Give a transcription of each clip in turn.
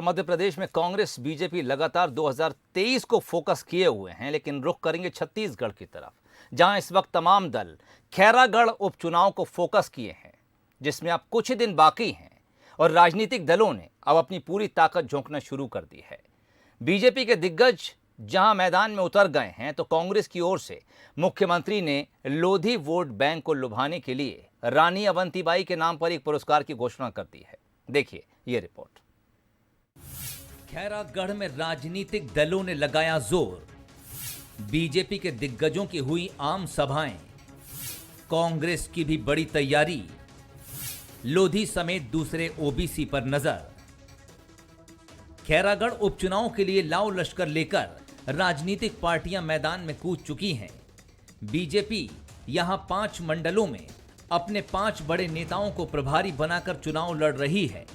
मध्य प्रदेश में कांग्रेस बीजेपी लगातार 2023 को फोकस किए हुए हैं, लेकिन रुख करेंगे छत्तीसगढ़ की तरफ, जहां इस वक्त तमाम दल खैरागढ़ उपचुनाव को फोकस किए हैं, जिसमें अब कुछ ही दिन बाकी हैं और राजनीतिक दलों ने अब अपनी पूरी ताकत झोंकना शुरू कर दी है। बीजेपी के दिग्गज जहां मैदान में उतर गए हैं, तो कांग्रेस की ओर से मुख्यमंत्री ने लोधी वोट बैंक को लुभाने के लिए रानी अवंतीबाई के नाम पर एक पुरस्कार की घोषणा कर दी है। देखिए ये रिपोर्ट। खैरागढ़ में राजनीतिक दलों ने लगाया जोर, बीजेपी के दिग्गजों की हुई आम सभाएं, कांग्रेस की भी बड़ी तैयारी, लोधी समेत दूसरे ओबीसी पर नजर। खैरागढ़ उपचुनाव के लिए लाव लश्कर लेकर राजनीतिक पार्टियां मैदान में कूद चुकी हैं। बीजेपी यहां 5 मंडलों में अपने 5 बड़े नेताओं को प्रभारी बनाकर चुनाव लड़ रही है।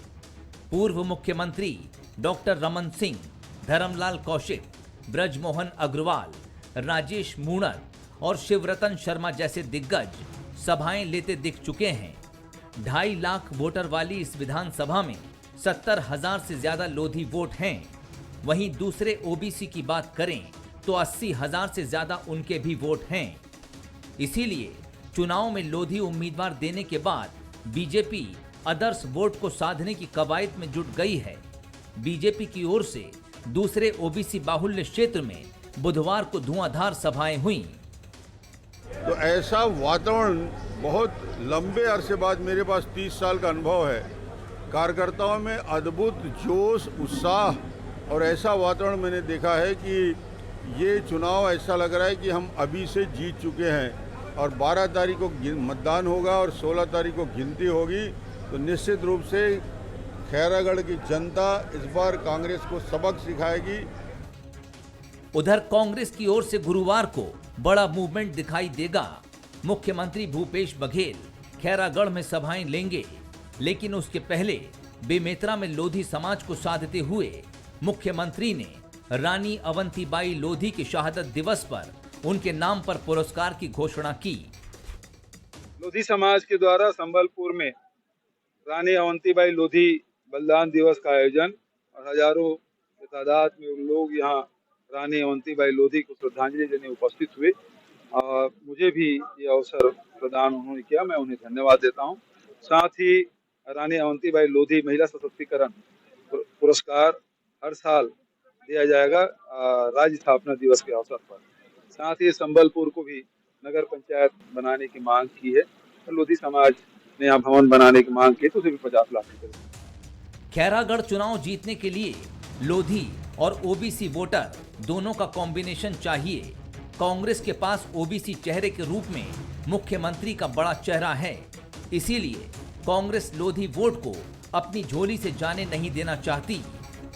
पूर्व मुख्यमंत्री डॉक्टर रमन सिंह, धर्मलाल कौशिक, ब्रजमोहन अग्रवाल, राजेश मूणत और शिवरतन शर्मा जैसे दिग्गज सभाएं लेते दिख चुके हैं। 2.5 लाख वोटर वाली इस विधानसभा में 70,000 से ज्यादा लोधी वोट हैं। वहीं दूसरे ओबीसी की बात करें तो 80,000 से ज्यादा उनके भी वोट हैं। इसीलिए चुनाव में लोधी उम्मीदवार देने के बाद बीजेपी आदर्श वोट को साधने की कवायद में जुट गई है। बीजेपी की ओर से दूसरे ओबीसी बाहुल्य क्षेत्र में बुधवार को धुआंधार सभाएं हुई। तो ऐसा वातावरण बहुत लंबे अरसे बाद, मेरे पास 30 साल का अनुभव है, कार्यकर्ताओं में अद्भुत जोश, उत्साह और ऐसा वातावरण मैंने देखा है कि ये चुनाव ऐसा लग रहा है कि हम अभी से जीत चुके हैं और 12 तारीख को मतदान होगा और 16 तारीख को गिनती होगी। तो निश्चित रूप से खैरागढ़ की जनता इस बार कांग्रेस को सबक सिखाएगी। उधर कांग्रेस की ओर से गुरुवार को बड़ा मूवमेंट दिखाई देगा। मुख्यमंत्री भूपेश बघेल खैरागढ़ में सभाएं लेंगे, लेकिन उसके पहले बेमेतरा में लोधी समाज को साधते हुए मुख्यमंत्री ने रानी अवंतीबाई लोधी के शहादत दिवस पर उनके नाम पर पुरस्कार की घोषणा की। लोधी समाज के द्वारा संबलपुर में रानी अवंतीबाई लोधी बलिदान दिवस का आयोजन और हजारों की तादाद में लोग यहाँ रानी अवंतीबाई लोधी को श्रद्धांजलि देने उपस्थित हुए और मुझे भी ये अवसर प्रदान उन्होंने किया, मैं उन्हें धन्यवाद देता हूँ। साथ ही रानी अवंतीबाई लोधी महिला सशक्तिकरण पुरस्कार हर साल दिया जाएगा राज्य स्थापना दिवस के अवसर पर। साथ ही संबलपुर को भी नगर पंचायत बनाने की मांग की है, तो लोधी समाज ने यहाँ भवन बनाने की मांग की, तो उसे भी 50 लाख रुपए। खैरागढ़ चुनाव जीतने के लिए लोधी और ओबीसी वोटर दोनों का कॉम्बिनेशन चाहिए। कांग्रेस के पास ओबीसी चेहरे के रूप में मुख्यमंत्री का बड़ा चेहरा है, इसीलिए कांग्रेस लोधी वोट को अपनी झोली से जाने नहीं देना चाहती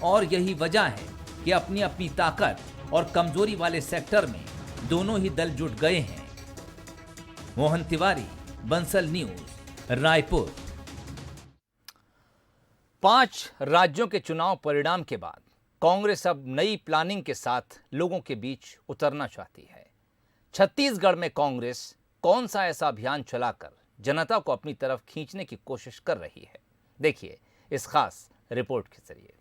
और यही वजह है कि अपनी अपनी ताकत और कमजोरी वाले सेक्टर में दोनों ही दल जुट गए हैं। मोहन तिवारी, बंसल न्यूज, रायपुर। 5 राज्यों के चुनाव परिणाम के बाद कांग्रेस अब नई प्लानिंग के साथ लोगों के बीच उतरना चाहती है। छत्तीसगढ़ में कांग्रेस कौन सा ऐसा अभियान चलाकर जनता को अपनी तरफ खींचने की कोशिश कर रही है, देखिए इस खास रिपोर्ट के जरिए।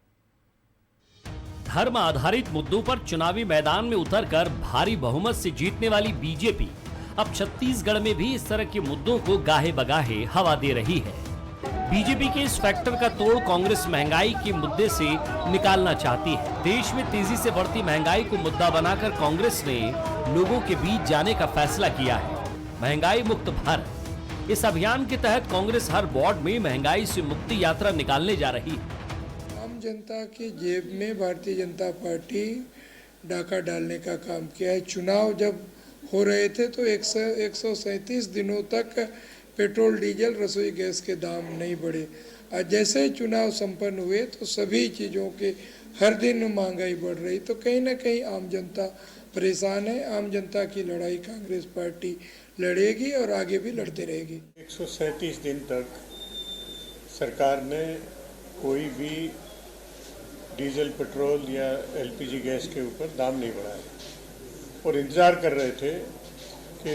धर्म आधारित मुद्दों पर चुनावी मैदान में उतरकर भारी बहुमत से जीतने वाली बीजेपी अब छत्तीसगढ़ में भी इस तरह के मुद्दों को गाहे बगाहे हवा दे रही है। बीजेपी के इस फैक्टर का तोड़ कांग्रेस महंगाई के मुद्दे से निकालना चाहती है। देश में तेजी से बढ़ती महंगाई को मुद्दा बनाकर कांग्रेस ने लोगों के बीच जाने का फैसला किया है। महंगाई मुक्त भारत, इस अभियान के तहत कांग्रेस हर वार्ड में महंगाई से मुक्ति यात्रा निकालने जा रही है। आम जनता की जेब में भारतीय जनता पार्टी डाका डालने का काम किया है। चुनाव जब हो रहे थे तो 137 दिनों तक पेट्रोल, डीजल, रसोई गैस के दाम नहीं बढ़े। और जैसे चुनाव संपन्न हुए तो सभी चीज़ों के हर दिन महंगाई बढ़ रही, तो कहीं ना कहीं आम जनता परेशान है। आम जनता की लड़ाई कांग्रेस पार्टी लड़ेगी और आगे भी लड़ते रहेगी। 137 दिन तक सरकार ने कोई भी डीजल, पेट्रोल या एलपीजी गैस के ऊपर दाम नहीं बढ़ाया और इंतज़ार कर रहे थे कि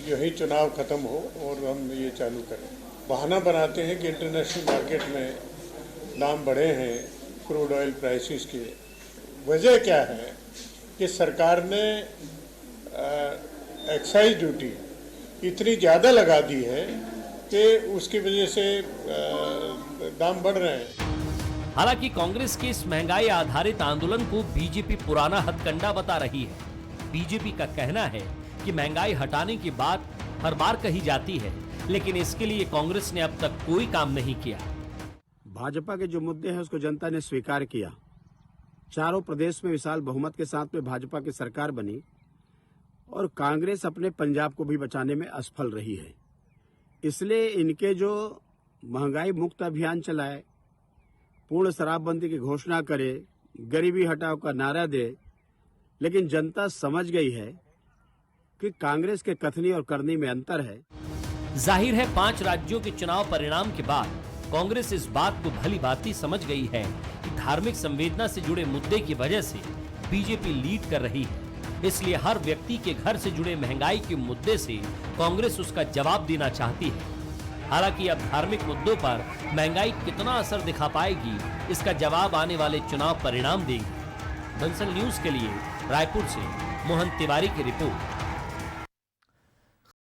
यही चुनाव ख़त्म हो और हम ये चालू करें। बहाना बनाते हैं कि इंटरनेशनल मार्केट में दाम बढ़े हैं क्रूड ऑयल प्राइसेस की वजह क्या है कि सरकार ने एक्साइज ड्यूटी इतनी ज़्यादा लगा दी है कि उसकी वजह से दाम बढ़ रहे हैं। हालांकि कांग्रेस के इस महंगाई आधारित आंदोलन को बीजेपी पुराना हथकंडा बता रही है। बीजेपी का कहना है कि महंगाई हटाने की बात हर बार कही जाती है, लेकिन इसके लिए कांग्रेस ने अब तक कोई काम नहीं किया। भाजपा के जो मुद्दे हैं उसको जनता ने स्वीकार किया। चारों प्रदेश में विशाल बहुमत के साथ में भाजपा की सरकार बनी और कांग्रेस अपने पंजाब को भी बचाने में असफल रही है। इसलिए इनके जो महंगाई मुक्त अभियान चलाए, पूर्ण शराबबंदी की घोषणा करे, गरीबी हटाओ का नारा दे, लेकिन जनता समझ गई है कि कांग्रेस के कथनी और करनी में अंतर है। जाहिर है 5 राज्यों के चुनाव परिणाम के बाद कांग्रेस इस बात को भली भांति समझ गई है कि धार्मिक संवेदना से जुड़े मुद्दे की वजह से बीजेपी लीड कर रही है। इसलिए हर व्यक्ति के घर से जुड़े महंगाई के मुद्दे से कांग्रेस उसका जवाब देना चाहती है। हालांकि अब धार्मिक मुद्दों पर महंगाई कितना असर दिखा पाएगी, इसका जवाब आने वाले चुनाव परिणाम देंगे। दंसल न्यूज के लिए रायपुर से मोहन तिवारी की रिपोर्ट।